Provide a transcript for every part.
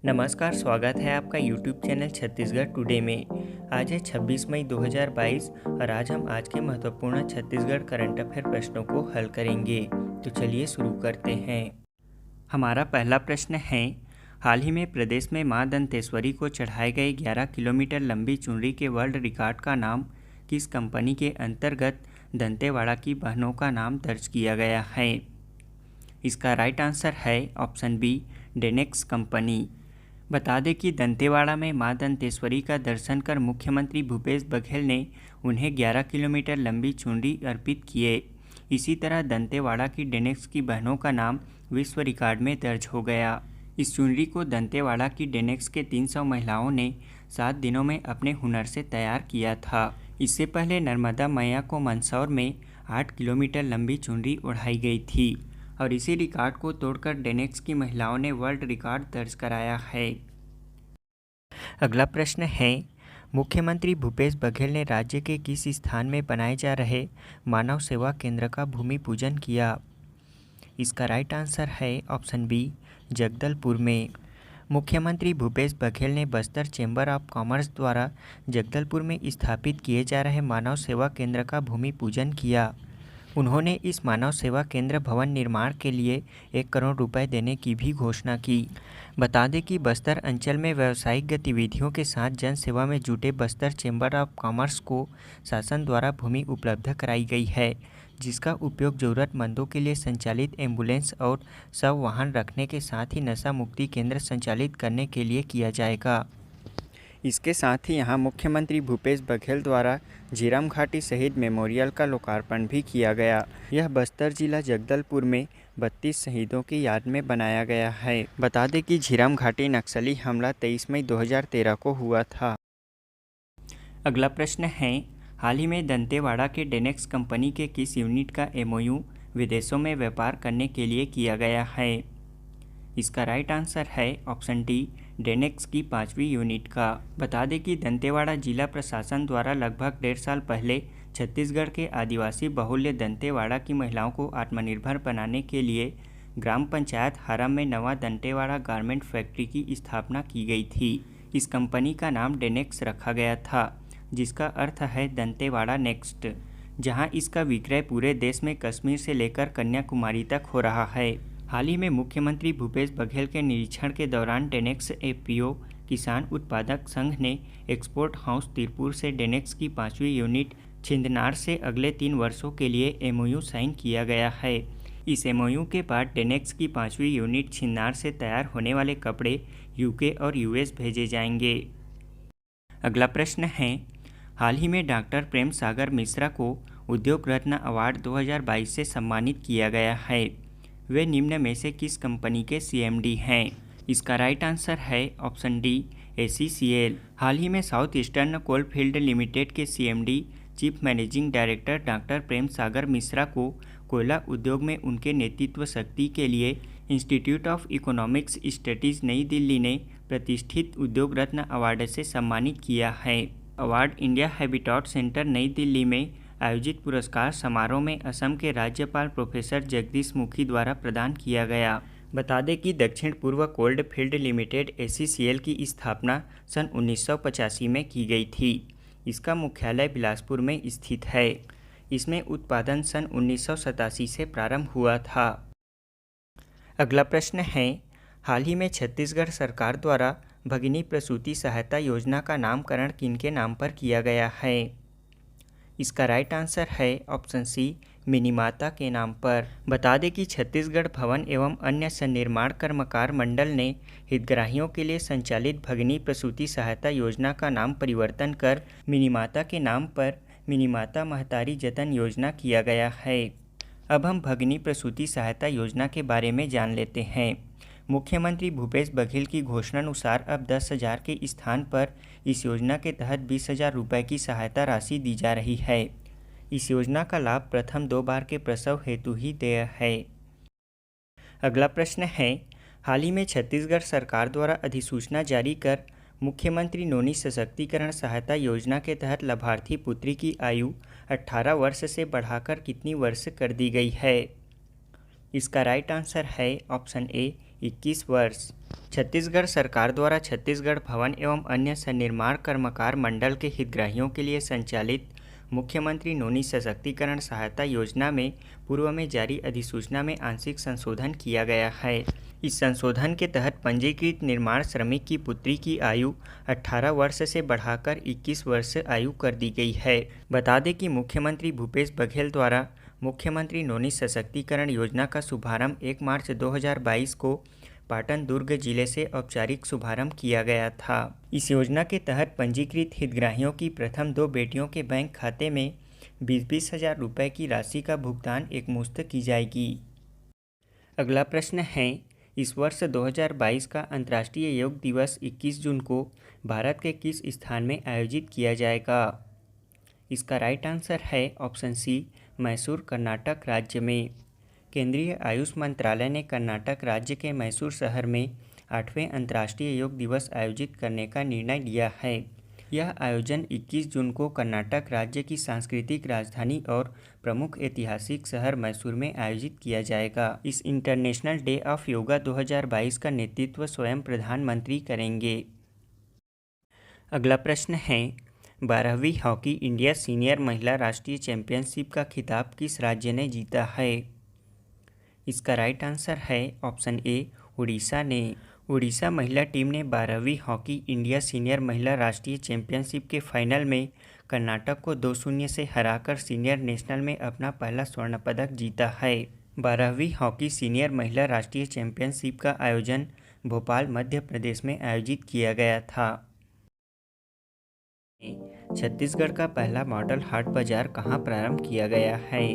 नमस्कार, स्वागत है आपका YouTube चैनल छत्तीसगढ़ टुडे में। आज है 26 मई 2022 और आज हम आज के महत्वपूर्ण छत्तीसगढ़ करंट अफेयर प्रश्नों को हल करेंगे। तो चलिए शुरू करते हैं। हमारा पहला प्रश्न है, हाल ही में प्रदेश में मां दंतेश्वरी को चढ़ाए गए 11 किलोमीटर लंबी चुनरी के वर्ल्ड रिकॉर्ड का नाम किस कंपनी के अंतर्गत दंतेवाड़ा की बहनों का नाम दर्ज किया गया है? इसका राइट आंसर है ऑप्शन बी, डेनेक्स कंपनी। बता दें कि दंतेवाड़ा में मां दंतेश्वरी का दर्शन कर मुख्यमंत्री भूपेश बघेल ने उन्हें 11 किलोमीटर लंबी चुनरी अर्पित किए। इसी तरह दंतेवाड़ा की डेनेक्स की बहनों का नाम विश्व रिकॉर्ड में दर्ज हो गया। इस चुनरी को दंतेवाड़ा की डेनेक्स के 300 महिलाओं ने 7 दिनों में अपने हुनर से तैयार किया था। इससे पहले नर्मदा मैया को मंदसौर में 8 किलोमीटर लंबी चुनरी ओढ़ाई गई थी और इसी रिकॉर्ड को तोड़कर डेनेक्स की महिलाओं ने वर्ल्ड रिकॉर्ड दर्ज कराया है। अगला प्रश्न है, मुख्यमंत्री भूपेश बघेल ने राज्य के किस स्थान में बनाए जा रहे मानव सेवा केंद्र का भूमि पूजन किया? इसका राइट आंसर है ऑप्शन बी, जगदलपुर में। मुख्यमंत्री भूपेश बघेल ने बस्तर चैम्बर ऑफ कॉमर्स द्वारा जगदलपुर में स्थापित किए जा रहे मानव सेवा केंद्र का भूमि पूजन किया। उन्होंने इस मानव सेवा केंद्र भवन निर्माण के लिए 1 करोड़ रुपए देने की भी घोषणा की। बता दें कि बस्तर अंचल में व्यावसायिक गतिविधियों के साथ जन सेवा में जुटे बस्तर चैम्बर ऑफ कॉमर्स को शासन द्वारा भूमि उपलब्ध कराई गई है, जिसका उपयोग ज़रूरतमंदों के लिए संचालित एम्बुलेंस और शव वाहन रखने के साथ ही नशा मुक्ति केंद्र संचालित करने के लिए किया जाएगा। इसके साथ ही यहां मुख्यमंत्री भूपेश बघेल द्वारा झीरम घाटी शहीद मेमोरियल का लोकार्पण भी किया गया। यह बस्तर जिला जगदलपुर में 32 शहीदों की याद में बनाया गया है। बता दें कि झीरम घाटी नक्सली हमला 23 मई 2013 को हुआ था। अगला प्रश्न है, हाल ही में दंतेवाड़ा के डेनेक्स कंपनी के किस यूनिट का MOU विदेशों में व्यापार करने के लिए किया गया है? इसका राइट आंसर है ऑप्शन डी, डेनेक्स की 5वीं यूनिट का। बता दें कि दंतेवाड़ा जिला प्रशासन द्वारा लगभग 1.5 साल पहले छत्तीसगढ़ के आदिवासी बहुल्य दंतेवाड़ा की महिलाओं को आत्मनिर्भर बनाने के लिए ग्राम पंचायत हारम में नवा दंतेवाड़ा गारमेंट फैक्ट्री की स्थापना की गई थी। इस कंपनी का नाम डेनेक्स रखा गया था, जिसका अर्थ है दंतेवाड़ा नेक्स्ट, जहां इसका विक्रय पूरे देश में कश्मीर से लेकर कन्याकुमारी तक हो रहा है। हाल ही में मुख्यमंत्री भूपेश बघेल के निरीक्षण के दौरान डेनेक्स APO किसान उत्पादक संघ ने एक्सपोर्ट हाउस तिरपुर से डेनेक्स की 5वीं यूनिट छिंदनार से अगले 3 वर्षों के लिए MOU साइन किया गया है। इस MOU के बाद डेनेक्स की 5वीं यूनिट छिंदनार से तैयार होने वाले कपड़े UK और US भेजे जाएंगे। अगला प्रश्न है, हाल ही में डॉक्टर प्रेम सागर मिश्रा को उद्योग रत्न अवार्ड 2022 से सम्मानित किया गया है। वे निम्न में से किस कंपनी के CMD हैं? इसका राइट आंसर है ऑप्शन डी, ACCL। हाल ही में साउथ ईस्टर्न कोल फील्ड लिमिटेड के CMD chief managing director doctor Prem Sagar Mishra को कोयला उद्योग में उनके नेतृत्व शक्ति के लिए इंस्टीट्यूट ऑफ इकोनॉमिक्स स्टडीज़ नई दिल्ली ने प्रतिष्ठित उद्योग रत्न अवार्ड से सम्मानित किया है। अवार्ड इंडिया हैबिटेट सेंटर नई दिल्ली में आयोजित पुरस्कार समारोह में असम के राज्यपाल प्रोफेसर जगदीश मुखी द्वारा प्रदान किया गया। बता दें कि दक्षिण पूर्व कोल्ड फील्ड लिमिटेड ACCL की स्थापना सन 1985 में की गई थी। इसका मुख्यालय बिलासपुर में स्थित है। इसमें उत्पादन सन 1987 से प्रारंभ हुआ था। अगला प्रश्न है, हाल ही में छत्तीसगढ़ सरकार द्वारा भगिनी प्रसूति सहायता योजना का नामकरण किनके नाम पर किया गया है? इसका राइट आंसर है ऑप्शन सी, मिनीमाता के नाम पर। बता दें कि छत्तीसगढ़ भवन एवं अन्य सन्निर्माण कर्मकार मंडल ने हितग्राहियों के लिए संचालित भगिनी प्रसूति सहायता योजना का नाम परिवर्तन कर मिनीमाता के नाम पर मिनीमाता महतारी जतन योजना किया गया है। अब हम भगिनी प्रसूति सहायता योजना के बारे में जान लेते हैं। मुख्यमंत्री भूपेश बघेल की घोषणानुसार अब 10,000 के स्थान पर इस योजना के तहत 20,000 रुपये की सहायता राशि दी जा रही है। इस योजना का लाभ प्रथम 2 बार के प्रसव हेतु ही देय है। अगला प्रश्न है, हाल ही में छत्तीसगढ़ सरकार द्वारा अधिसूचना जारी कर मुख्यमंत्री नोनी सशक्तिकरण सहायता योजना के तहत लाभार्थी पुत्री की आयु 18 वर्ष से बढ़ाकर कितनी वर्ष कर दी गई है? इसका राइट आंसर है ऑप्शन ए, 21 वर्ष। छत्तीसगढ़ सरकार द्वारा छत्तीसगढ़ भवन एवं अन्य सन्निर्माण कर्मकार मंडल के हितग्राहियों के लिए संचालित मुख्यमंत्री नोनी सशक्तिकरण सहायता योजना में पूर्व में जारी अधिसूचना में आंशिक संशोधन किया गया है। इस संशोधन के तहत पंजीकृत निर्माण श्रमिक की पुत्री की आयु 18 वर्ष से बढ़ाकर 21 वर्ष आयु कर दी गई है। बता दें कि मुख्यमंत्री भूपेश बघेल द्वारा मुख्यमंत्री नोनी सशक्तिकरण योजना का शुभारंभ 1 मार्च 2022 को पाटन दुर्ग जिले से औपचारिक शुभारंभ किया गया था। इस योजना के तहत पंजीकृत हितग्राहियों की प्रथम 2 बेटियों के बैंक खाते में 20-20 हज़ार रुपये की राशि का भुगतान एकमुश्त की जाएगी। अगला प्रश्न है, इस वर्ष 2022 का अंतर्राष्ट्रीय योग दिवस 21 जून को भारत के किस स्थान में आयोजित किया जाएगा? इसका राइट आंसर है ऑप्शन सी, मैसूर कर्नाटक राज्य में। केंद्रीय आयुष मंत्रालय ने कर्नाटक राज्य के मैसूर शहर में 8वें अंतर्राष्ट्रीय योग दिवस आयोजित करने का निर्णय लिया है। यह आयोजन 21 जून को कर्नाटक राज्य की सांस्कृतिक राजधानी और प्रमुख ऐतिहासिक शहर मैसूर में आयोजित किया जाएगा। इस इंटरनेशनल डे ऑफ योगा 2022 का नेतृत्व स्वयं प्रधानमंत्री करेंगे। अगला प्रश्न है, 12वीं हॉकी इंडिया सीनियर महिला राष्ट्रीय चैंपियनशिप का खिताब किस राज्य ने जीता है? इसका राइट आंसर है ऑप्शन ए, उड़ीसा ने। उड़ीसा महिला टीम ने 12वीं हॉकी इंडिया सीनियर महिला राष्ट्रीय चैंपियनशिप के फाइनल में कर्नाटक को 2-0 से हराकर सीनियर नेशनल में अपना पहला स्वर्ण पदक जीता है। 12वीं हॉकी सीनियर महिला राष्ट्रीय चैंपियनशिप का आयोजन भोपाल मध्य प्रदेश में आयोजित किया गया था। छत्तीसगढ़ का पहला मॉडल हाट बाजार कहाँ प्रारंभ किया गया है?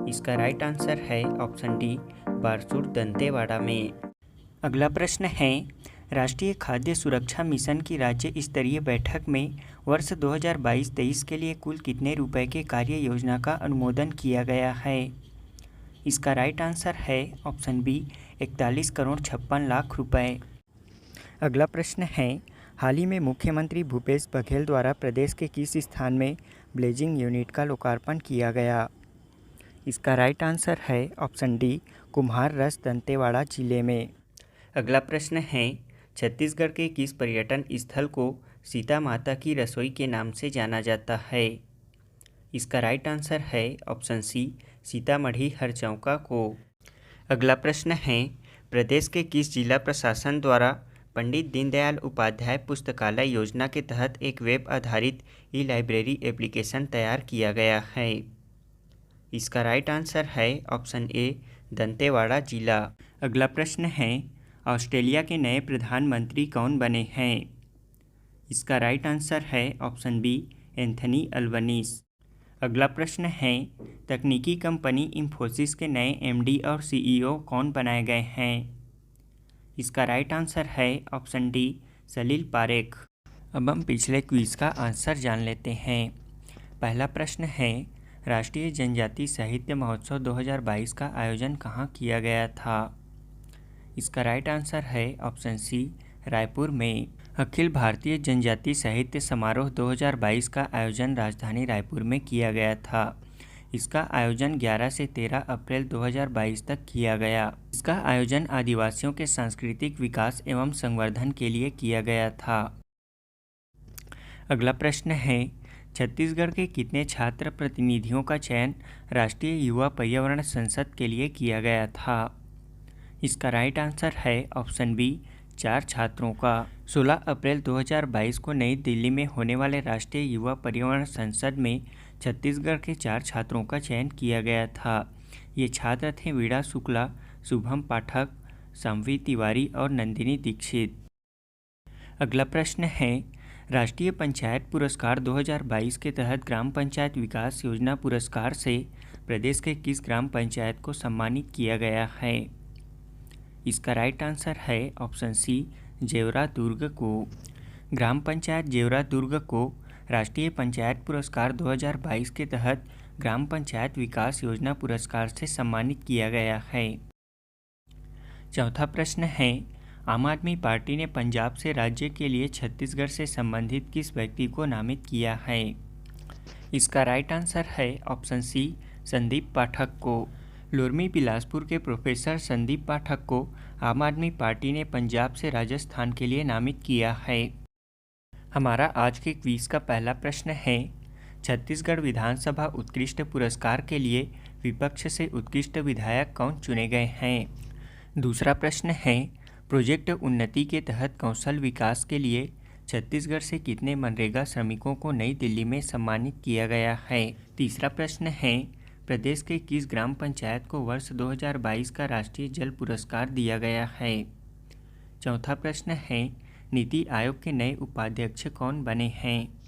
इसका राइट आंसर है ऑप्शन डी, बारसूर दंतेवाड़ा में। अगला प्रश्न है, राष्ट्रीय खाद्य सुरक्षा मिशन की राज्य स्तरीय बैठक में वर्ष 2022-23 के लिए कुल कितने रुपए के कार्य योजना का अनुमोदन किया गया है? इसका राइट आंसर है ऑप्शन बी, 41 करोड़ 56 लाख रुपए। अगला प्रश्न है, हाल ही में मुख्यमंत्री भूपेश बघेल द्वारा प्रदेश के किस स्थान में ब्लेजिंग यूनिट का लोकार्पण किया गया? इसका राइट आंसर है ऑप्शन डी, कुम्हार रस दंतेवाड़ा जिले में। अगला प्रश्न है, छत्तीसगढ़ के किस पर्यटन स्थल को सीता माता की रसोई के नाम से जाना जाता है? इसका राइट आंसर है ऑप्शन सी, सीतामढ़ी हरचौका को। अगला प्रश्न है, प्रदेश के किस जिला प्रशासन द्वारा पंडित दीनदयाल उपाध्याय पुस्तकालय योजना के तहत एक वेब आधारित ई लाइब्रेरी एप्लीकेशन तैयार किया गया है? इसका राइट आंसर है ऑप्शन ए, दंतेवाड़ा जिला। अगला प्रश्न है, ऑस्ट्रेलिया के नए प्रधानमंत्री कौन बने हैं? इसका राइट आंसर है ऑप्शन बी, एंथनी अल्बनीज। अगला प्रश्न है, तकनीकी कंपनी इंफोसिस के नए एमडी और सीईओ कौन बनाए गए हैं? इसका राइट आंसर है ऑप्शन डी, सलील पारेख। अब हम पिछले क्विज का आंसर जान लेते हैं। पहला प्रश्न है, राष्ट्रीय जनजाति साहित्य महोत्सव 2022 का आयोजन कहाँ किया गया था? इसका राइट आंसर है ऑप्शन सी, रायपुर में। अखिल भारतीय जनजाति साहित्य समारोह 2022 का आयोजन राजधानी रायपुर में किया गया था। इसका आयोजन 11 से 13 अप्रैल 2022 तक किया गया। इसका आयोजन आदिवासियों के सांस्कृतिक विकास एवं संवर्धन के लिए किया गया था। अगला प्रश्न है, छत्तीसगढ़ के कितने छात्र प्रतिनिधियों का चयन राष्ट्रीय युवा पर्यावरण संसद के लिए किया गया था? इसका राइट आंसर है ऑप्शन बी, 4 छात्रों का। 16 अप्रैल 2022 को नई दिल्ली में होने वाले राष्ट्रीय युवा पर्यावरण संसद में छत्तीसगढ़ के 4 छात्रों का चयन किया गया था। ये छात्र थे वीणा शुक्ला, शुभम पाठक, संवी तिवारी और नंदिनी दीक्षित। अगला प्रश्न है, राष्ट्रीय पंचायत पुरस्कार 2022 के तहत ग्राम पंचायत विकास योजना पुरस्कार से प्रदेश के किस ग्राम पंचायत को सम्मानित किया गया है? इसका राइट आंसर है ऑप्शन सी, जेवरा दुर्ग को। ग्राम पंचायत जेवरा दुर्ग को राष्ट्रीय पंचायत पुरस्कार 2022 के तहत ग्राम पंचायत विकास योजना पुरस्कार से सम्मानित किया गया है। चौथा प्रश्न है, आम आदमी पार्टी ने पंजाब से राज्य के लिए छत्तीसगढ़ से संबंधित किस व्यक्ति को नामित किया है? इसका राइट आंसर है ऑप्शन सी, संदीप पाठक को। लोरमी बिलासपुर के प्रोफेसर संदीप पाठक को आम आदमी पार्टी ने पंजाब से राजस्थान के लिए नामित किया है। हमारा आज के क्विज का पहला प्रश्न है, छत्तीसगढ़ विधानसभा उत्कृष्ट पुरस्कार के लिए विपक्ष से उत्कृष्ट विधायक कौन चुने गए हैं। दूसरा प्रश्न है, प्रोजेक्ट उन्नति के तहत कौशल विकास के लिए छत्तीसगढ़ से कितने मनरेगा श्रमिकों को नई दिल्ली में सम्मानित किया गया है। तीसरा प्रश्न है, प्रदेश के किस ग्राम पंचायत को वर्ष 2022 का राष्ट्रीय जल पुरस्कार दिया गया है। चौथा प्रश्न है, नीति आयोग के नए उपाध्यक्ष कौन बने हैं।